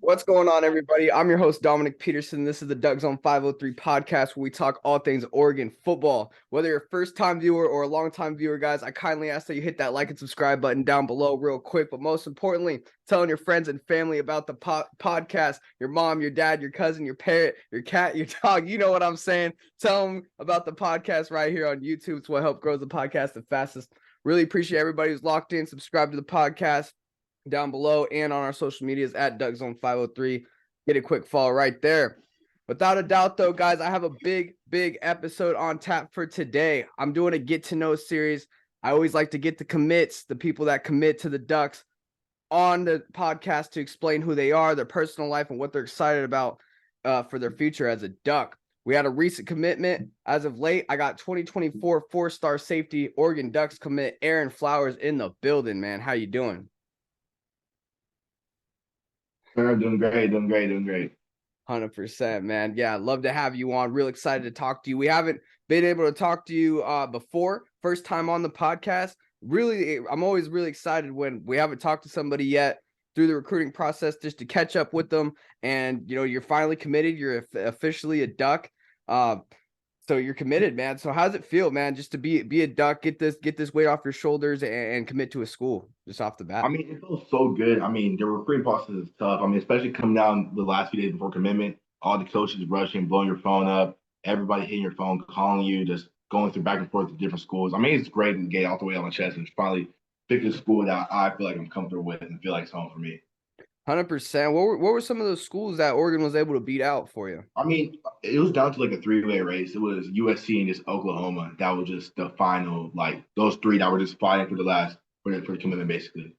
What's going on, everybody? I'm your host, Dominic Peterson. This is the Duck Zone 503 podcast where we talk all things Oregon football. Whether you're a first-time viewer or a long-time viewer, guys, I kindly ask that you hit that like and subscribe button down below real quick. But most importantly, telling your friends and family about the podcast, your mom, your dad, your cousin, your parrot, your cat, your dog. You know what I'm saying. Tell them about the podcast right here on YouTube. It's what helps grow the podcast the fastest. Really appreciate everybody who's locked in, subscribe to the podcast down below and on our social medias at DuckZone503. Get a quick follow right there. Without a doubt, though, guys, I have a big episode on tap for today. I'm doing a get to know series. I always like to get the commits, the people that commit to the Ducks on the podcast to explain who they are, their personal life, and what they're excited about for their future as a Duck. We had a recent commitment as of late. I got 2024 four-star safety Oregon Ducks commit Aaron Flowers in the building, man. How you doing? Sure, doing great. 100%, man. Yeah, I'd love to have you on. Real excited to talk to you. We haven't been able to talk to you before. First time on the podcast. Really, I'm always really excited when we haven't talked to somebody yet through the recruiting process just to catch up with them. And, you know, you're finally committed. You're officially a Duck. So you're committed, man. So how does it feel, man, just to be a Duck, get this weight off your shoulders and commit to a school just off the bat? I mean, it feels so good. I mean, the recruiting process is tough. I mean, especially coming down the last few days before commitment, all the coaches rushing, blowing your phone up, everybody hitting your phone, calling you, just going through back and forth to different schools. I mean, it's great to get all the way on my chest and finally pick a school that I feel like I'm comfortable with and feel like it's home for me. 100%. What were some of those schools that Oregon was able to beat out for you? I mean, it was down to like a three-way race. It was USC and just Oklahoma. That was just the final, like those three that were just fighting for the last for the commitment, basically.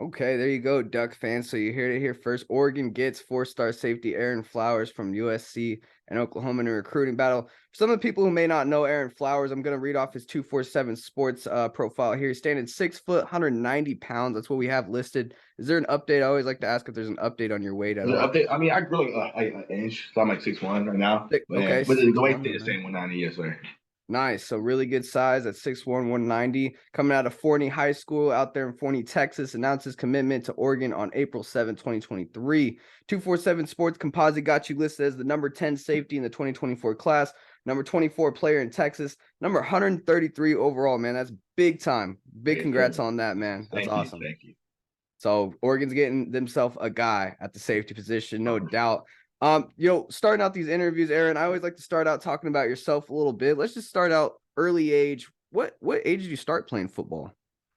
Okay, there you go, Duck fans. So you heard it here first. Oregon gets four-star safety Aaron Flowers from USC and Oklahoma in a recruiting battle. For some of the people who may not know Aaron Flowers, I'm going to read off his 247 sports profile here. He's standing 6 foot, 190 pounds. That's what we have listed. Is there an update? I always like to ask if there's an update on your weight at all. Update. I mean, I grew like an inch, so I'm like 6'1" right now. Okay, But the weight 6'1", stayed the same, 190. Yes, sir. nice. So really good size at 6'1", 190. Coming out of Forney High School out there in Forney, Texas. Announced his commitment to Oregon on April 7, 2023. 247 Sports Composite got you listed as the number 10 safety in the 2024 class. Number 24 player in Texas. Number 133 overall, man. That's big time. Big congrats on that, man. That's awesome. Thank you. So Oregon's getting themselves a guy at the safety position, no doubt. Starting out these interviews, Aaron, I always like to start out talking about yourself a little bit. Let's just start out early age. What age did you start playing football?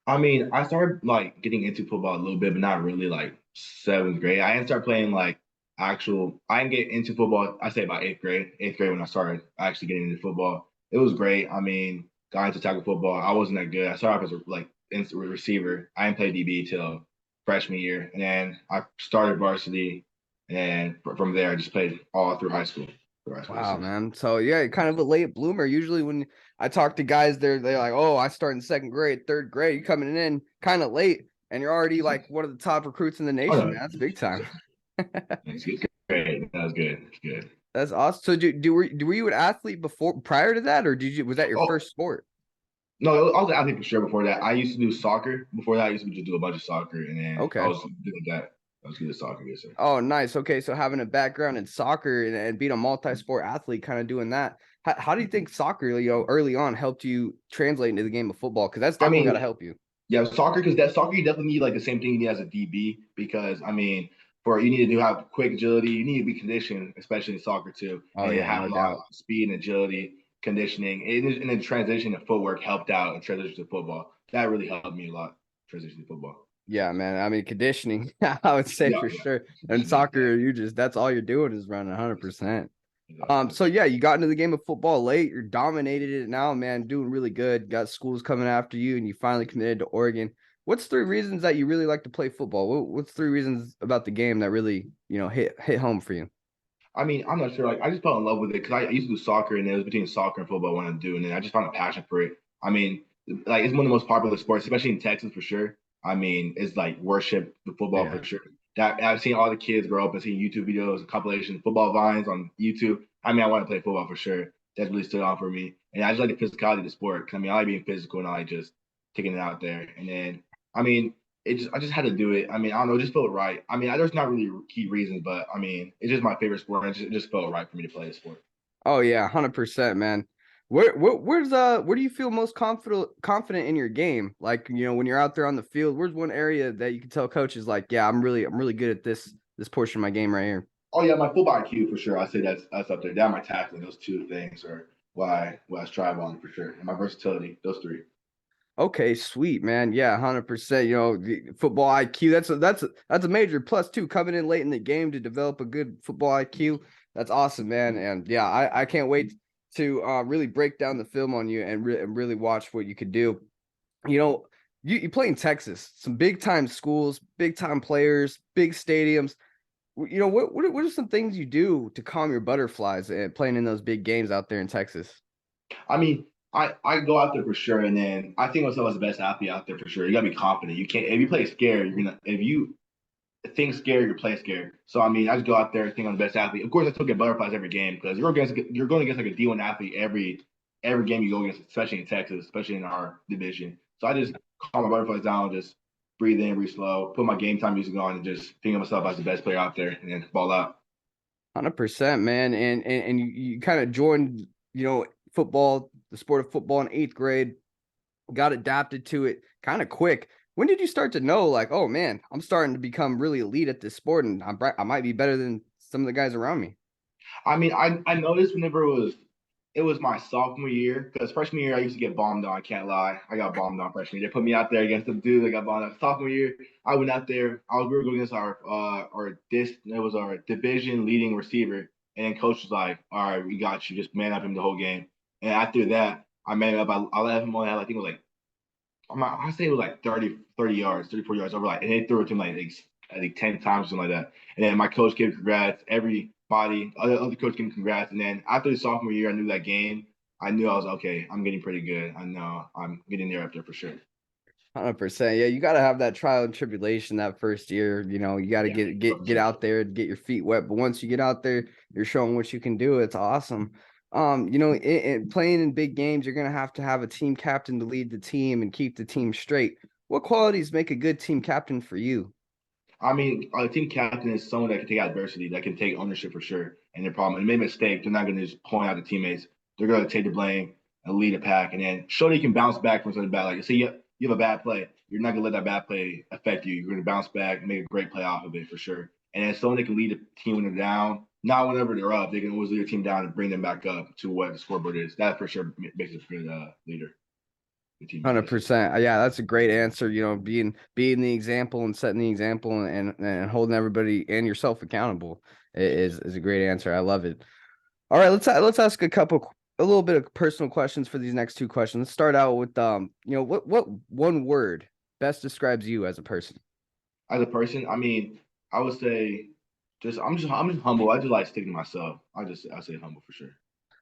I mean, I started like getting into football a little bit, but not really like seventh grade. I didn't start playing like actual. I didn't get into football. I say about eighth grade. Eighth grade when I started actually getting into football. It was great. I mean, got into tackle football. I wasn't that good. I started off as a like instant receiver. I didn't play DB till freshman year, and then I started varsity. And from there, I just played all through high school. Wow, man. So yeah, kind of a late bloomer. Usually when I talk to guys, they're like, "Oh, I started in second grade, third grade. You're coming in kind of late, and you're already like one of the top recruits in the nation, man. That's big time." It's great. That was good. It's good. That's awesome. So were you an athlete prior to that, or was that your first sport? No, I was an athlete for sure before that. I used to do soccer. Before that, I used to just do a bunch of soccer, and then I was doing that. I was good at soccer, yes, sir. Oh, nice. Okay, so having a background in soccer and being a multi-sport athlete, kind of doing that. How do you think soccer, early on helped you translate into the game of football? Because that's definitely got to help you. Yeah, soccer, because that soccer you definitely need like the same thing you need as a DB. Because I mean, you need to have quick agility. You need to be conditioned, especially in soccer too. Oh yeah, have a lot of speed and agility, conditioning, and the transition and footwork helped out and transition to football. That really helped me a lot. Transition to football. Yeah, man. I mean, conditioning, I would say for sure. And soccer, that's all you're doing is running 100%. So yeah, you got into the game of football late. You're dominated it now, man. Doing really good. Got schools coming after you, and you finally committed to Oregon. What's 3 reasons that you really like to play football? What's 3 reasons about the game that really, hit home for you? I mean, I'm not sure. Like, I just fell in love with it because I used to do soccer, and it was between soccer and football when I'm doing it. I just found a passion for it. I mean, like it's one of the most popular sports, especially in Texas for sure. I mean, it's like worship the football for sure. That I've seen all the kids grow up and seeing YouTube videos, compilation football vines on YouTube. I mean, I want to play football for sure. That's really stood out for me, and I just like the physicality of the sport. I mean, I like being physical and I like just taking it out there. And then, I mean, I just had to do it. I mean, I don't know, it just felt right. I mean, there's not really key reasons, but I mean, it's just my favorite sport. And it just felt right for me to play the sport. Oh yeah, 100%, man. Where do you feel most confident in your game? Like, when you're out there on the field, where's one area that you can tell coaches like, yeah, I'm really good at this portion of my game right here. Oh yeah, my football IQ for sure. I say that's up there. That my tackling, those two things are why I strive on for sure. And my versatility, those three. Okay, sweet, man. Yeah, 100%. The football IQ, that's a major plus too, coming in late in the game to develop a good football IQ. That's awesome, man. And yeah, I can't wait to really break down the film on you and really watch what you could do. You know, you play in Texas, some big time schools, big time players, big stadiums. What are some things you do to calm your butterflies and playing in those big games out there in Texas? I mean, I go out there for sure, and then I think myself as the best athlete out there for sure. You gotta be confident. You can't if you play scared, you're gonna if you think scared, you're playing scared. So I mean, I just go out there, think I'm the best athlete. Of course, I still get butterflies every game because you're going against like a D1 athlete every game you go against, especially in Texas, especially in our division. So I just calm my butterflies down, just breathe in, breathe slow, put my game time music on, and just think of myself as the best player out there, and then ball out. 100%, man. And you kind of joined, football, the sport of football in eighth grade, got adapted to it kind of quick. When did you start to know, like, oh man, I'm starting to become really elite at this sport, and I might be better than some of the guys around me? I mean, I noticed whenever it was my sophomore year because freshman year I used to get bombed on. I can't lie, I got bombed on freshman year. They put me out there against some dude that got bombed on. Sophomore year, I went out there. We were going against it was our division leading receiver, and then coach was like, "All right, we got you. Just man up him the whole game." And after that, I man up. I let him only have I think it was like I say it was like 30 yards, 34 yards over and they threw it to him I think 10 times, something like that. And then my coach gave congrats, everybody, other coach gave congrats. And then after the sophomore year, I knew that game. I knew I was okay. I'm getting pretty good. I know I'm getting there up there for sure. 100%. Yeah, you got to have that trial and tribulation that first year. You got to Yeah, get out there and get your feet wet. But once you get out there, you're showing what you can do. It's awesome. Playing in big games, you're gonna have to have a team captain to lead the team and keep the team straight. What qualities make a good team captain for you? I mean, a team captain is someone that can take adversity, that can take ownership for sure. And their problem, and made a mistake, they're not going to just point out the teammates. They're going to take the blame and lead a pack, and then show that you can bounce back from something bad. Like, say you have a bad play, you're not going to let that bad play affect you. You're going to bounce back and make a great play off of it for sure. And then someone that can lead a team when they're down, not whenever they're up. They can always lead your team down and bring them back up to what the scoreboard is. That for sure makes a good leader. 100%. Yeah, that's a great answer. Being the example and setting the example and holding everybody and yourself accountable is a great answer. I love it. All right, let's ask a little bit of personal questions for these next two questions. Let's start out with what one word best describes you as a person? As a person, I mean, I would say I'm just humble. I just like sticking to myself. I say humble for sure.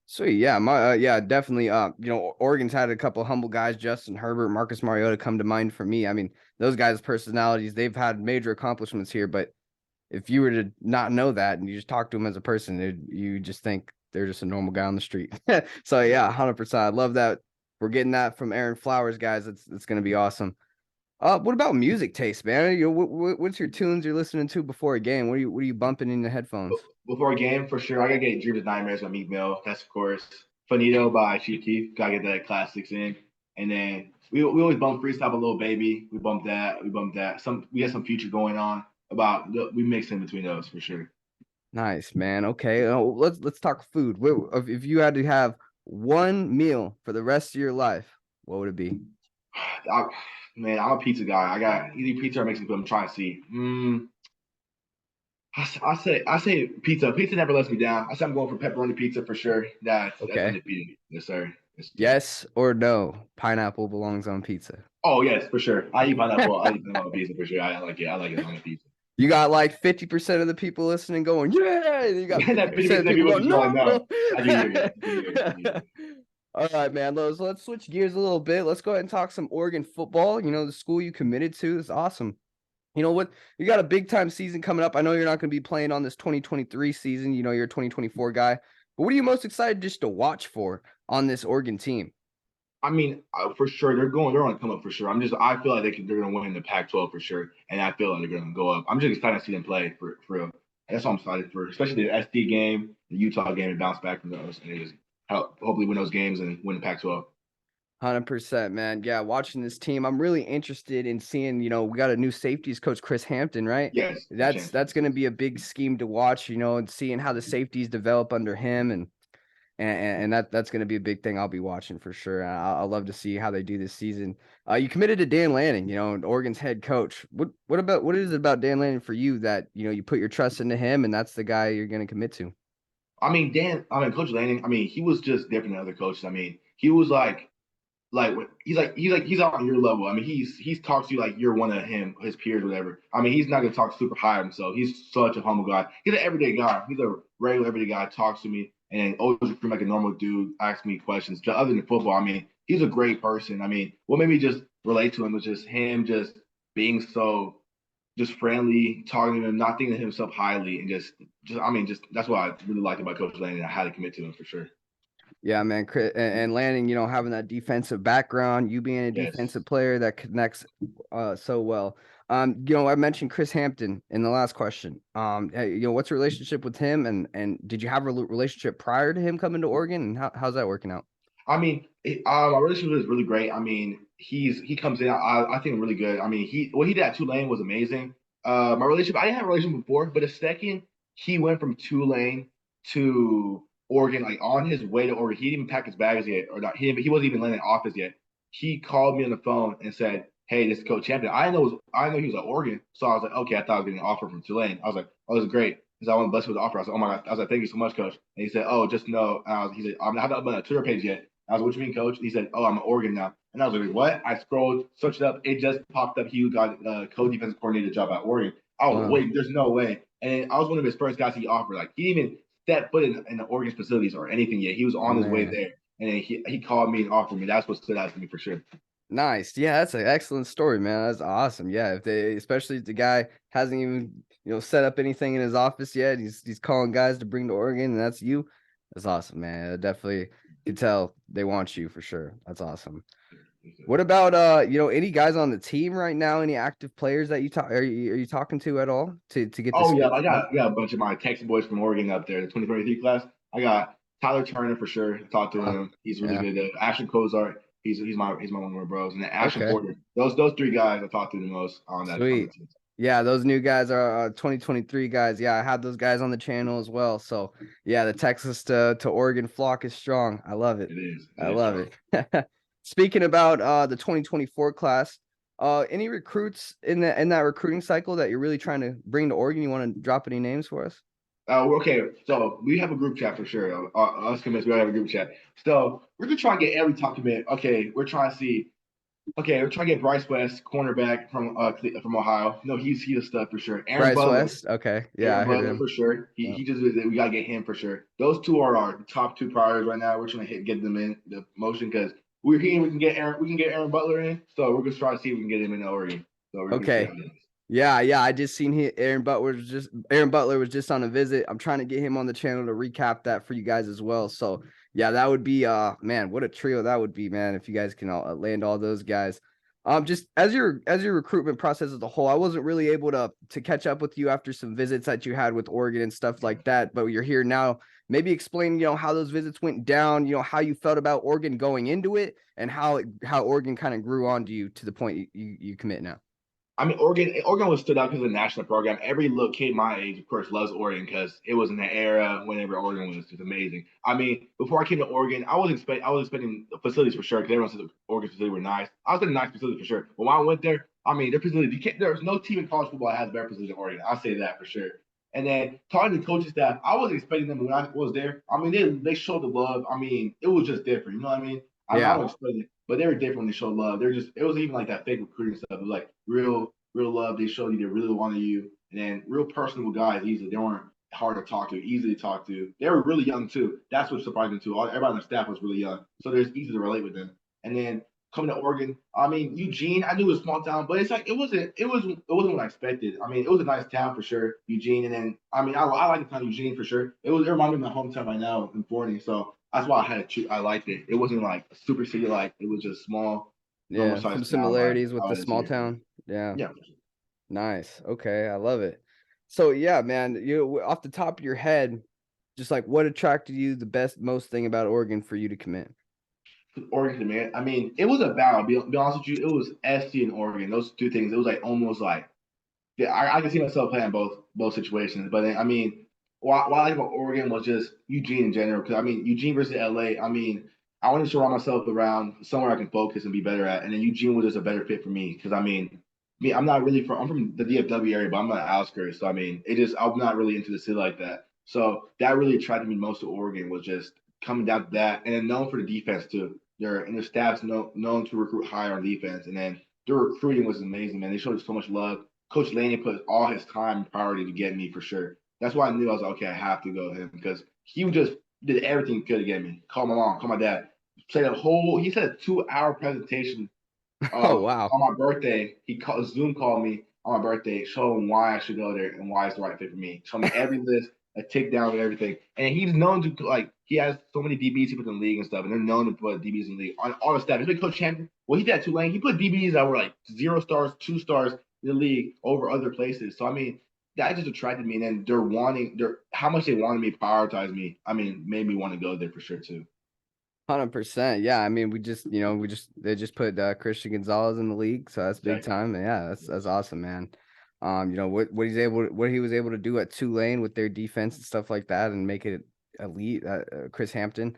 Sweet, yeah, definitely. Oregon's had a couple humble guys, Justin Herbert, Marcus Mariota come to mind for me. I mean, those guys' personalities, they've had major accomplishments here, but if you were to not know that and you just talk to them as a person, you just think they're just a normal guy on the street. So yeah, 100%. I love that. We're getting that from Aaron Flowers, guys. It's gonna be awesome. What about music taste, man? What's your tunes you're listening to before a game? What are you bumping in the headphones? Before a game, for sure, I gotta get Dreams of Nightmares by Meek Mill. That's of course Finito by Chief Keef. Gotta get that classics in, and then we always bump freestyle a little baby. We bump that. We bump that. We have some future going on we mix in between those for sure. Nice, man. Okay, let's talk food. If you had to have one meal for the rest of your life, what would it be? I, man, I'm a pizza guy. I got either pizza or Mexican food. I'm trying to see. I say pizza. Pizza never lets me down. I say I'm going for pepperoni pizza for sure. That's Okay. undefeated. Yes, sir. Yes, sir. Yes or no? Pineapple belongs on pizza. Oh yes, for sure. I eat pineapple on pizza for sure. I like it. I like it on a pizza. You got like 50% of the people listening going, yeah. And you got That 50% 50% of of the people people going, just going no. no. I do hear you. I do hear you. I do hear you. All right, man. Let's switch gears a little bit. Let's go ahead and talk some Oregon football. The school you committed to is awesome. You know what? You got a big time season coming up. I know you're not going to be playing on this 2023 season. You're a 2024 guy. But what are you most excited just to watch for on this Oregon team? I mean, for sure they're going to come up for sure. I feel like they're going to win the Pac-12 for sure, and I feel like they're going to go up. I'm just excited to see them play for real. And that's what I'm excited for, especially the SD game, the Utah game, and bounce back from those, and just hopefully win those games and win the Pac-12. 100%, man. Yeah, watching this team, I'm really interested in seeing, we got a new safeties coach, Chris Hampton, right? Yes, That's going to be a big scheme to watch, and seeing how the safeties develop under him and that's going to be a big thing I'll be watching for sure. I'll love to see how they do this season. You committed to Dan Lanning, Oregon's head coach. What is it about Dan Lanning for you that, you put your trust into him and that's the guy you're going to commit to? Coach Lanning. I mean, he was just different than other coaches. I mean, he was he's on your level. I mean, he's talks to you like you're one of his peers, whatever. I mean, he's not gonna talk super high of himself. He's such a humble guy. He's an everyday guy. He's a regular everyday guy. Talks to me and always seems like a normal dude. Asks me questions. Just other than football, I mean, he's a great person. I mean, what made me just relate to him was just him just being so just friendly, talking to him, not thinking of himself highly, and just that's what I really liked about Coach Lanning. I had to commit to him for sure. Yeah, man. And Lanning, having that defensive background, you being a Yes. defensive player that connects so well. I mentioned Chris Hampton in the last question. What's your relationship with him, and did you have a relationship prior to him coming to Oregon, and how's that working out? I mean, my relationship is really great. I mean, he comes in. I think really good. I mean, what he did at Tulane was amazing. My relationship, I didn't have a relationship before, but the second he went from Tulane to Oregon, like on his way to Oregon, he didn't even pack his bags yet, or not. He wasn't even in the office yet. He called me on the phone and said, "Hey, this is Coach Champion." I know he was at Oregon, so I was like, "Okay," I thought I was getting an offer from Tulane. I was like, "Oh, this is great." He said, "I want to bless you with the offer." I was like, "Oh my God!" I was like, "Thank you so much, Coach." And he said, "Oh, just know," he said, "I'm not on a Twitter page yet." I was like, "What you mean, Coach?" And he said, "Oh, I'm at Oregon now." And I was like, "What?" I scrolled, searched it up. It just popped up. He got co-defensive coordinator job at Oregon. I was like, "Wait, there's no way." And I was one of his first guys he offered. Like he didn't even step foot in the Oregon facilities or anything yet. He was on his way Man. there, and he called me and offered me. That's what stood out to me for sure. Nice. Yeah, that's an excellent story, man. That's awesome. Yeah, especially if the guy hasn't even, set up anything in his office yet. He's calling guys to bring to Oregon, and that's you. That's awesome, man. I definitely can tell they want you for sure. That's awesome. What about any guys on the team right now? Any active players that you talk are you talking to at all to get this? Oh yeah, I got a bunch of my Texas boys from Oregon up there, the 2023 class. I got Tyler Turner for sure. Talked to him. He's really Yeah. good. Ashton Kozart. He's my one of my bros, and then Ashton Okay. Porter. Those three guys I talked to the most on the Sweet. team. Yeah, those new guys are 2023 guys. Yeah, I had those guys on the channel as well. So yeah, the Texas to Oregon flock is strong. I love it. It is. It I is love strong. it. Speaking about the 2024 class, any recruits in that recruiting cycle that you're really trying to bring to Oregon? You want to drop any names for us? Okay, so we have a group chat for sure. Us commits, we have a group chat. So we're gonna try and get every top commit. Okay, we're trying to see. Okay, we're trying to get Bryce West, cornerback from Ohio. No, he's a stud for sure. Aaron Bryce Butler, West. Okay. Yeah, Aaron I heard Butler him. for sure. Yeah. He just we gotta get him for sure. Those two are our top two priorities right now. We're trying to get them in the motion because we're here. We can get Aaron Butler in. So we're gonna try to see if we can get him in Oregon. So we're gonna see how Okay. it is. Yeah. I just seen Aaron Butler was just on a visit. I'm trying to get him on the channel to recap that for you guys as well. So yeah, that would be man, what a trio that would be, man. If you guys can land all those guys. Just as your recruitment process as a whole, I wasn't really able to catch up with you after some visits that you had with Oregon and stuff like that. But you're here now. Maybe explain, how those visits went down. How you felt about Oregon going into it, and how Oregon kind of grew onto you to the point you commit now. I mean, Oregon was stood out because of the national program. Every little kid my age, of course, loves Oregon because it was in the era whenever Oregon was just amazing. I mean, before I came to Oregon, I was expecting the facilities for sure because everyone said the Oregon facilities were nice. I was in a nice facility for sure. But when I went there, I mean, their facilities, there's no team in college football that has better facilities than Oregon. I'll say that for sure. And then talking to the coaching staff, I wasn't expecting them when I was there. I mean, they showed the love. I mean, it was just different. You know what I mean? I Yeah. don't explain it, but they were different when they showed love. It was even like that fake recruiting stuff. It was like real love. They showed you they really wanted you, and then real personable guys. Easily, they weren't hard to talk to, easy to talk to. They were really young too. That's what surprised me too. Everybody on the staff was really young, so there's easy to relate with them. And then coming to Oregon, I mean Eugene, I knew it was a small town, but it's like it wasn't what I expected. I mean, it was a nice town for sure, Eugene. And then I mean I like the town Eugene for sure. It reminded me of my hometown right now in Forney. So that's why I had to choose. I liked it. It wasn't like a super city, like it was just small, normal Yeah, some sized town. Like similarities with I the was small here. town. Yeah, Yeah. nice. Okay, I love it. So yeah, man, you off the top of your head, just like what attracted you the most thing about Oregon for you to commit? Oregon, man. I mean, it was a battle. Be honest with you, it was SC and Oregon. Those two things. It was like almost like yeah. I can see myself playing both situations. But then, I mean, what I like about Oregon was just Eugene in general. Because I mean, Eugene versus LA. I mean, I wanted to surround myself around somewhere I can focus and be better at. And then Eugene was just a better fit for me. Because I mean, me, I'm not really from. I'm from the DFW area, but I'm not outskirts. So I mean, I'm not really into the city like that. So that really attracted me most to Oregon was just coming down to that, and then known for the defense too. Their staff's known to recruit higher on defense, and then their recruiting was amazing, man. They showed so much love. Coach Laney put all his time and priority to get me for sure. That's why I knew I was like, okay, I have to go with him because he just did everything he could to get me. Call my mom, call my dad. He said a 2 hour presentation Oh wow. on my birthday. Zoom called me on my birthday, showing why I should go there and why it's the right fit for me. Show me every list, a tick down with everything. And he's known to like he has so many DBs he puts in the league and stuff, and they're known to put DBs in the league on all the staff. He's been Coach Champion. Well, he did at Tulane. He put DBs that were like 0 stars, 2 stars in the league over other places. So I mean, that just attracted me. And then they're how much they wanted me to prioritize me. I mean, made me want to go there for sure too. 100%. Yeah, I mean, they just put Christian Gonzalez in the league, so that's big Exactly. time. And yeah, that's awesome, man. What he was able to do at Tulane with their defense and stuff like that, and make it elite. Chris Hampton,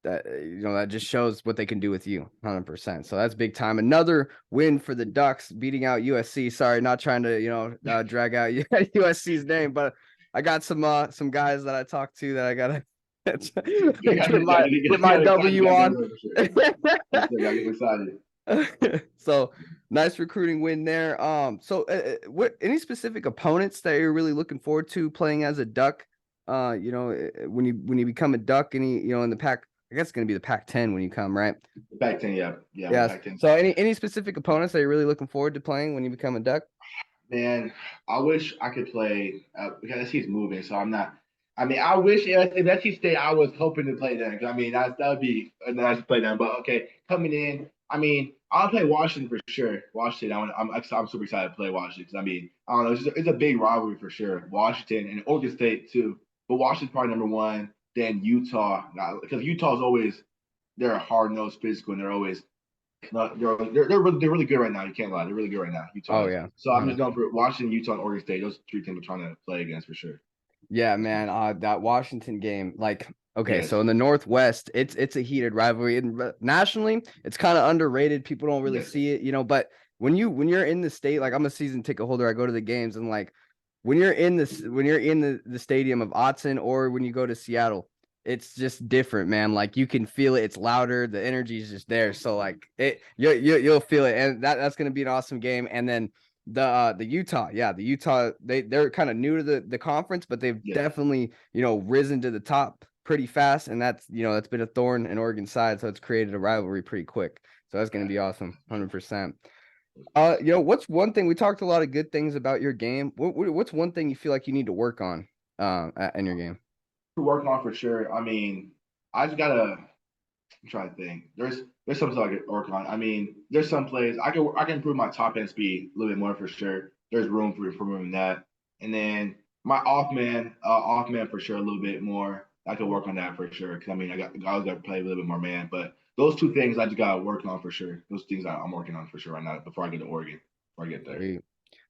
that just shows what they can do with you, 100%. So that's big time. Another win for the Ducks, beating out USC. Sorry, not trying to drag out USC's name, but I got some guys that I talked to that I gotta get my W on. Get excited. So nice recruiting win there. So what any specific opponents that you're really looking forward to playing as a Duck? When you become a Duck, in the Pac, I guess it's gonna be the Pac-10 when you come, right? Pac-10, yeah, Yes. Pac-10. So any specific opponents that you're really looking forward to playing when you become a Duck? Man, I wish I could play because he's moving, so I'm not. I mean, I wish if SC State, I was hoping to play them. I mean, that would be nice to play them. But okay, coming in, I mean, I'll play Washington for sure. Washington, I'm super excited to play Washington because I mean, I don't know, it's a big rivalry for sure. Washington and Oregon State too, but Washington's probably number one. Then Utah, because Utah's always they're hard nosed physical and they're always they're really good right now. You can't lie. They're really good right now. Utah. Oh yeah. So I'm just going for Washington, Utah, and Oregon State. Those three teams we're trying to play against for sure. Yeah, man. That Washington game, like, okay, Yes. so in the Northwest, it's a heated rivalry, and nationally, it's kind of underrated. People don't really see it, but when you're in the state, like I'm a season ticket holder, I go to the games, and like when you're in the stadium of Autzen or when you go to Seattle, it's just different, man. Like you can feel it. It's louder. The energy is just there. So like you'll feel it, and that's gonna be an awesome game. And then the Utah, the Utah, they're kind of new to the conference, but they've definitely risen to the top pretty fast, and that's been a thorn in Oregon's side, so it's created a rivalry pretty quick. So that's gonna be awesome, 100%. What's one thing we talked a lot of good things about your game? What's one thing you feel like you need to work on in your game? To work on for sure. I mean, I just gotta. I'm trying to think. There's some stuff I could work on. I mean, there's some plays I can improve my top end speed a little bit more for sure. There's room for improving that, and then my off man for sure a little bit more. I could work on that for sure. Because I mean, I was gotta play a little bit more man, but those two things I just gotta work on for sure. Those things I'm working on for sure right now before I get to Oregon. Before I get there. Sweet.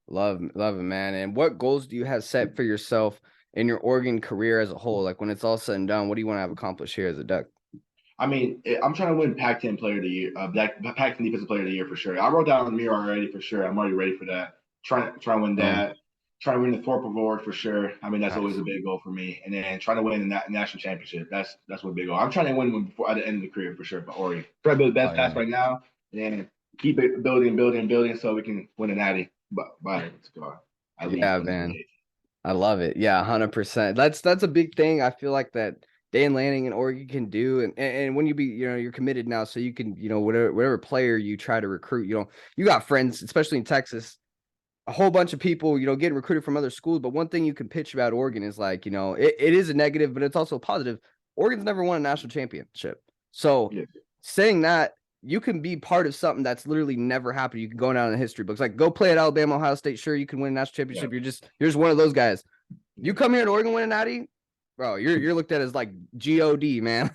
Love it, man. And what goals do you have set for yourself in your Oregon career as a whole? Like when it's all said and done, what do you want to have accomplished here as a Duck? I mean, I'm trying to win Pac-10 Player of the Year, Pac-10 Defensive Player of the Year for sure. I wrote that on the mirror already for sure. I'm already ready for that. Trying to win that. Trying to win the Thorpe Award for sure. I mean, that's always a big goal for me. And then trying to win the national championship. That's one big goal. I'm trying to win one before at the end of the career for sure. But Oregon, try to build the best pass right now, and keep it building, so we can win a natty. But yeah, man. I love it. Yeah, 100%. That's a big thing. I feel like that Dan Lanning and Oregon can do, and when you're committed now, so you can whatever player you try to recruit, you got friends, especially in Texas, a whole bunch of people getting recruited from other schools. But one thing you can pitch about Oregon is like it is a negative, but it's also a positive. Oregon's never won a national championship. So Yeah. saying that, you can be part of something that's literally never happened. You can go down in the history books. Like, go play at Alabama, Ohio State. Sure, you can win a national championship. Yeah. You're just one of those guys. You Yeah. come here at Oregon win a natty, bro. You're looked at as like God, man.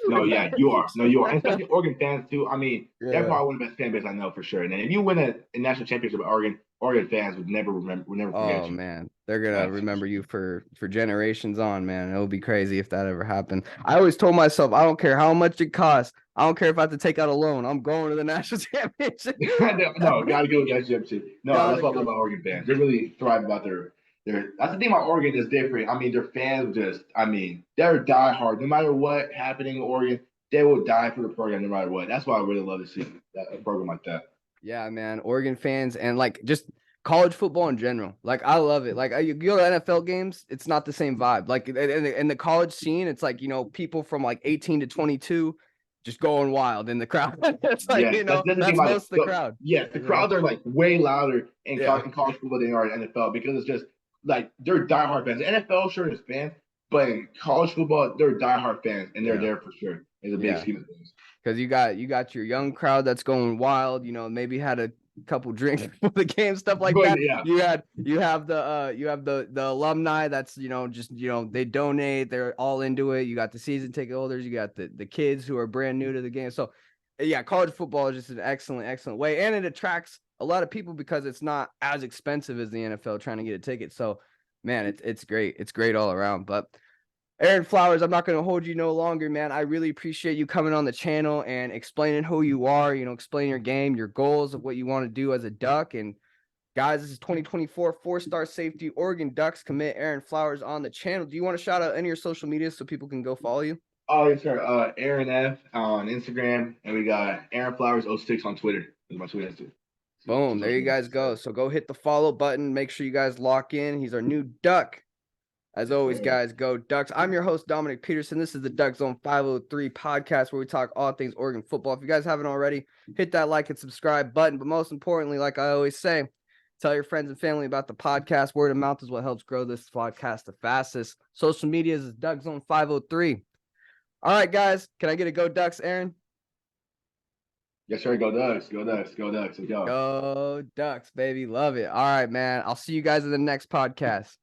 No, yeah, you are. No, you are. And especially Oregon fans too. I mean, they're Yeah. probably one of the best fan base I know for sure. And then if you win a national championship at Oregon fans would never forget Oh you. man, they're gonna That's remember you for generations on, man. It would be crazy if that ever happened. I always told myself, I don't care how much it costs. I don't care if I have to take out a loan. I'm going to the national championship. no, gotta go with that championship. No, Gotta that's what I love go. about Oregon fans. They really thrive about their. That's the thing about Oregon is different. I mean, their fans just. I mean, they're diehard. No matter what happening in Oregon, they will die for the program no matter what. That's why I really love to see a program like that. Yeah, man. Oregon fans and like just college football in general. Like, I love it. Like, you go to NFL games, it's not the same vibe. Like in the college scene, it's like, people from like 18 to 22 just going wild in the crowd. It's like, Yes, that's the thing that's about most of the crowd. Yes, the crowds are like way louder in, Yeah. in college football than they are in NFL because it's just like they're diehard fans. The NFL sure is fans, but in college football, they're diehard fans and they're Yeah. there for sure. It's a big Yeah. scheme of things. Because you got your young crowd that's going wild, maybe had a couple drinks before the game, stuff like But, that. yeah. You have the alumni that's just they donate, they're all into it. You got the season ticket holders, you got the kids who are brand new to the game. So yeah, college football is just an excellent way, and it attracts a lot of people because it's not as expensive as the NFL trying to get a ticket. So man, it's great. It's great all around. But Aaron Flowers, I'm not going to hold you no longer, man. I really appreciate you coming on the channel and explaining who you are, explaining your game, your goals of what you want to do as a Duck. And guys, this is 2024 4-star safety Oregon Ducks commit Aaron Flowers on the channel. Do you want to shout out any of your social media so people can go follow you? Oh, yes, sir. Aaron F on Instagram, and we got Aaron Flowers 06 on Twitter. That's my Twitter. Boom. There you guys go. So go hit the follow button. Make sure you guys lock in. He's our new Duck. As always, guys, go Ducks. I'm your host, Dominic Peterson. This is the Duck Zone 503 podcast where we talk all things Oregon football. If you guys haven't already, hit that like and subscribe button. But most importantly, like I always say, tell your friends and family about the podcast. Word of mouth is what helps grow this podcast the fastest. Social media is Duck Zone 503. All right, guys. Can I get a go Ducks, Aaron? Yes, sir. Go Ducks. Go Ducks. Go Ducks. Let's go. Go Ducks, baby. Love it. All right, man. I'll see you guys in the next podcast.